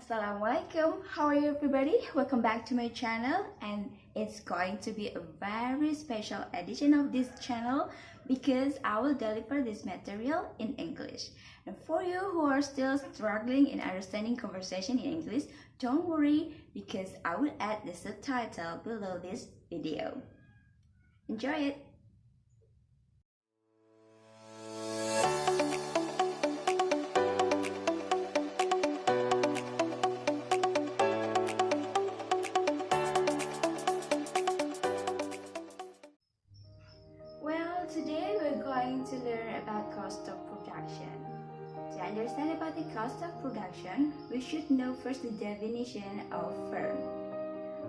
Assalamualaikum, how are you everybody? Welcome back to my channel, and it's going to be a very special edition of this channel because I will deliver this material in English. And for you who are still struggling in understanding conversation in English, don't worry because I will add the subtitle below this video. Enjoy it! Today we're going to learn about cost of production. To understand about the cost of production, we should know first the definition of firm.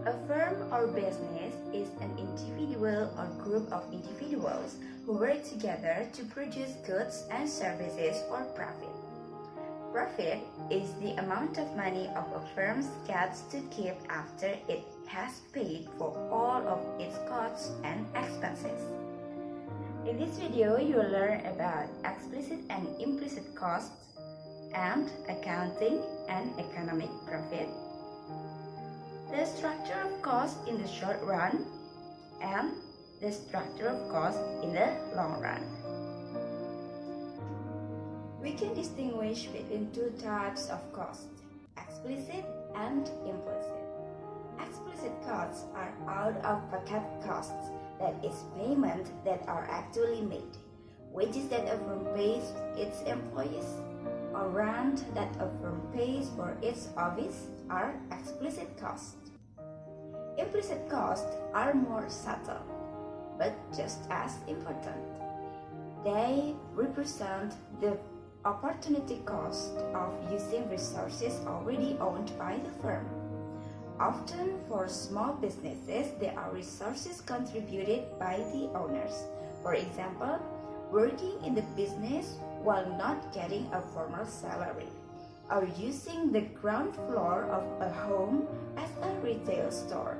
A firm or business is an individual or group of individuals who work together to produce goods and services for profit. Profit is the amount of money of a firm gets to keep after it has paid for all of its costs and expenses. In this video, you will learn about explicit and implicit costs and accounting and economic profit, the structure of cost in the short run, and the structure of cost in the long run. We can distinguish between two types of cost, explicit and implicit. Explicit costs are out-of-pocket costs, that is payment that are actually made, wages that a firm pays its employees, or rent that a firm pays for its office are explicit costs. Implicit costs are more subtle, but just as important. They represent the opportunity cost of using resources already owned by the firm. Often for small businesses, there are resources contributed by the owners. For example, working in the business while not getting a formal salary, or using the ground floor of a home as a retail store.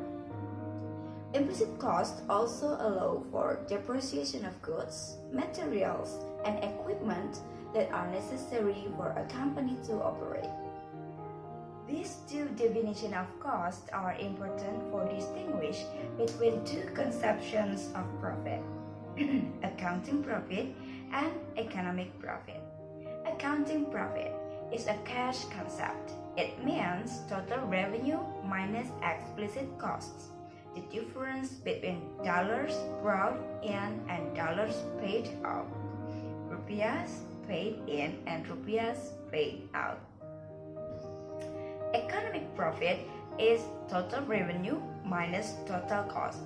Implicit costs also allow for depreciation of goods, materials, and equipment that are necessary for a company to operate. These two definitions of cost are important for distinguish between two conceptions of profit, accounting profit and economic profit. Accounting profit is a cash concept. It means total revenue minus explicit costs, the difference between dollars brought in and dollars paid out, rupiahs paid in and rupiahs paid out. Economic profit is total revenue minus total cost,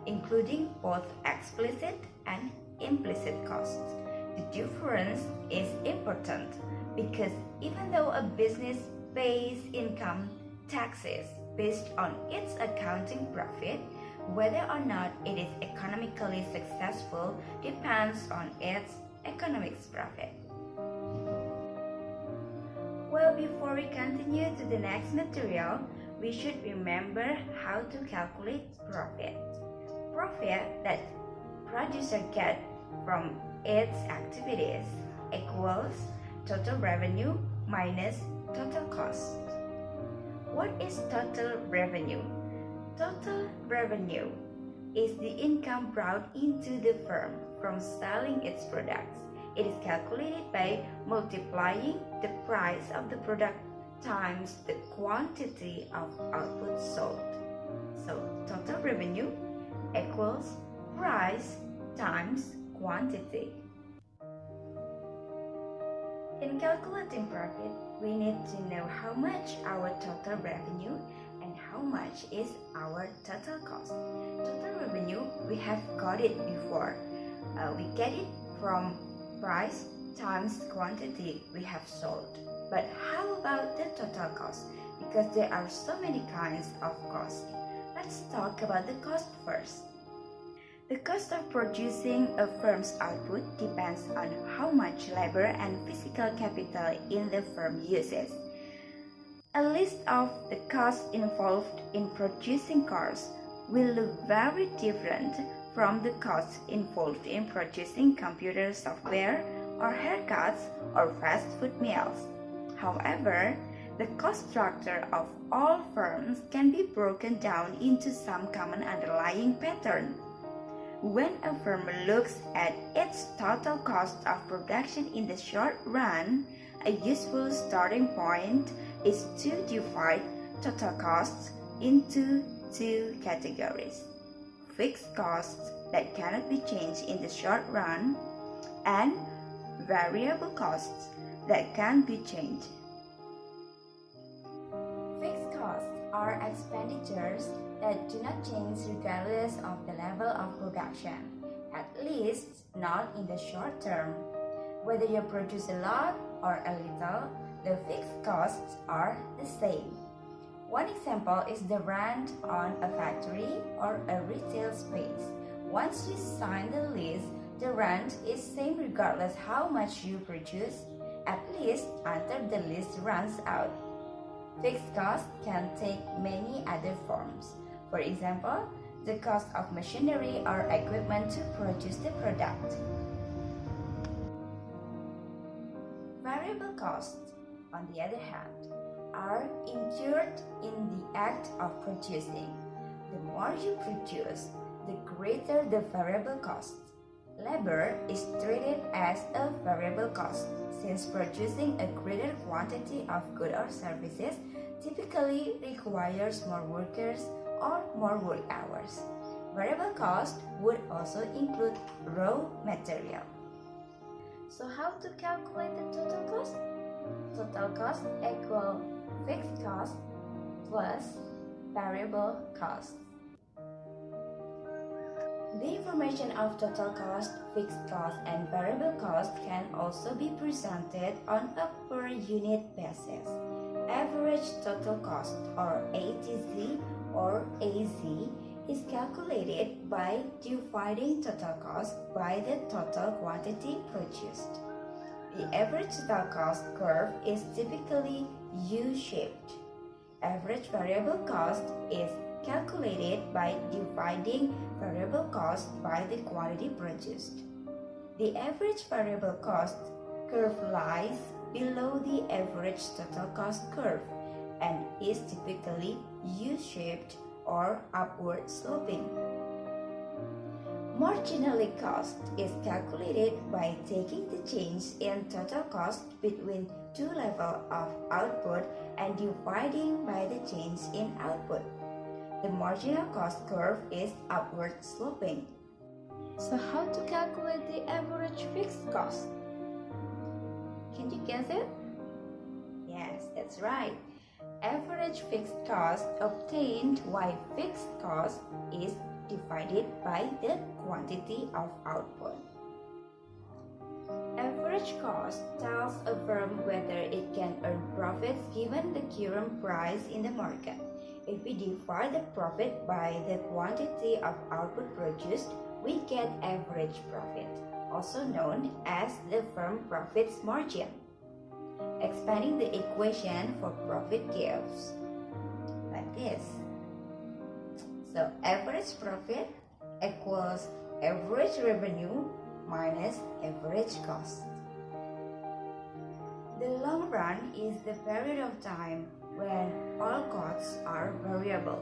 including both explicit and implicit costs. The difference is important because even though a business pays income taxes based on its accounting profit, whether or not it is economically successful depends on its economic profit. Well, before we continue to the next material, we should remember how to calculate profit. Profit that producer get from its activities equals total revenue minus total cost. What is total revenue? Total revenue is the income brought into the firm from selling its products. It is calculated by multiplying the price of the product times the quantity of output sold. So, total revenue equals price times quantity. In calculating profit, we need to know how much our total revenue and how much is our total cost. Total revenue, we have got it before. We get it from price times quantity we have sold. But how about the total cost? Because there are so many kinds of cost. Let's talk about the cost first. The cost of producing a firm's output depends on how much labor and physical capital in the firm uses. A list of the costs involved in producing cars will look very different from the costs involved in producing computer software or haircuts or fast food meals. However, The cost structure of all firms can be broken down into some common underlying pattern. When a firm looks at its total cost of production in the short run, a useful starting point is to divide total costs into two categories: fixed costs that cannot be changed in the short run and variable costs that can be changed. Fixed costs are expenditures that do not change regardless of the level of production, at least not in the short term. Whether you produce a lot or a little, the fixed costs are the same. One example is the rent on a factory or a retail space. Once you sign the lease, the rent is same regardless how much you produce, at least until the lease runs out. Fixed costs can take many other forms. For example, the cost of machinery or equipment to produce the product. Variable costs, on the other hand, are incurred in the act of producing. The more you produce, the greater the variable cost. Labor is treated as a variable cost since producing a greater quantity of goods or services typically requires more workers or more work hours. Variable cost would also include raw material. So how to calculate the total cost? Total cost equal fixed cost plus variable cost. The information of total cost, fixed cost, and variable cost can also be presented on a per unit basis. Average total cost, or ATC or AZ, is calculated by dividing total cost by the total quantity produced. The average total cost curve is typically U-shaped. Average variable cost is calculated by dividing variable cost by the quantity produced. The average variable cost curve lies below the average total cost curve and is typically U-shaped or upward sloping. Marginally cost is calculated by taking the change in total cost between two levels of output and dividing by the change in output. The marginal cost curve is upward sloping. So how to calculate the average fixed cost? Can you guess it? Yes, that's right. Average fixed cost obtained while fixed cost is divided by the quantity of output. Average cost tells a firm whether it can earn profits given the current price in the market. If we divide the profit by the quantity of output produced, we get average profit, also known as the firm profits margin. Expanding the equation for profit gives like this. So average profit equals average revenue minus average cost. The long run is the period of time when all costs are variable.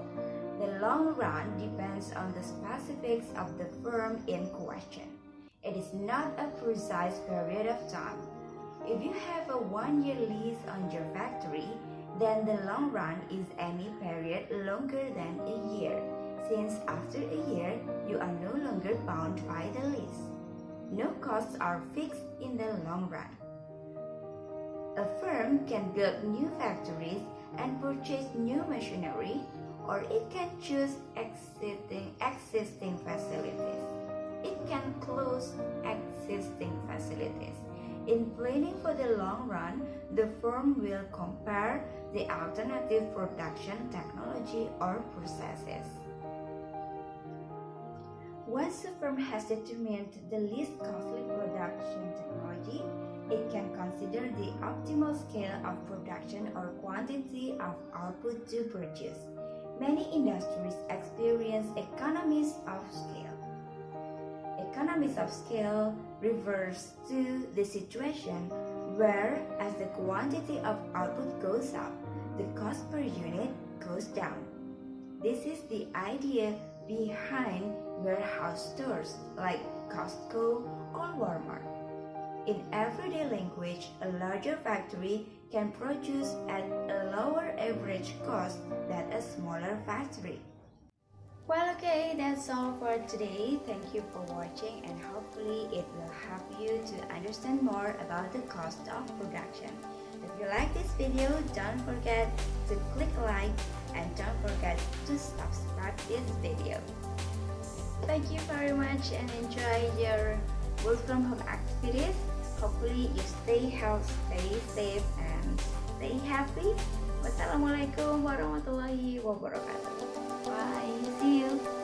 The long run depends on the specifics of the firm in question. It is not a precise period of time. If you have a 1-year lease on your factory, then the long run is any period longer than a year, since after a year, you are no longer bound by the lease. No costs are fixed in the long run. A firm can build new factories and purchase new machinery, or it can choose existing facilities. It can close existing facilities. In planning for the long run, the firm will compare the alternative production technology or processes. Once the firm has determined the least costly production technology, it can consider the optimal scale of production or quantity of output to produce. Many industries experience economies of scale. Economies of scale refers to the situation where, as the quantity of output goes up, the cost per unit goes down. This is the idea behind warehouse stores like Costco or Walmart. In everyday language, a larger factory can produce at a lower average cost than a smaller factory. Well, okay, that's all for today. Thank you for watching, and hopefully it will help you to understand more about the cost of production. If you like this video, don't forget to click like and don't forget to subscribe this video. Thank you very much and enjoy your work from home activities. Hopefully you stay healthy, stay safe, and stay happy. Wassalamualaikum warahmatullahi wabarakatuh. Bye. See you.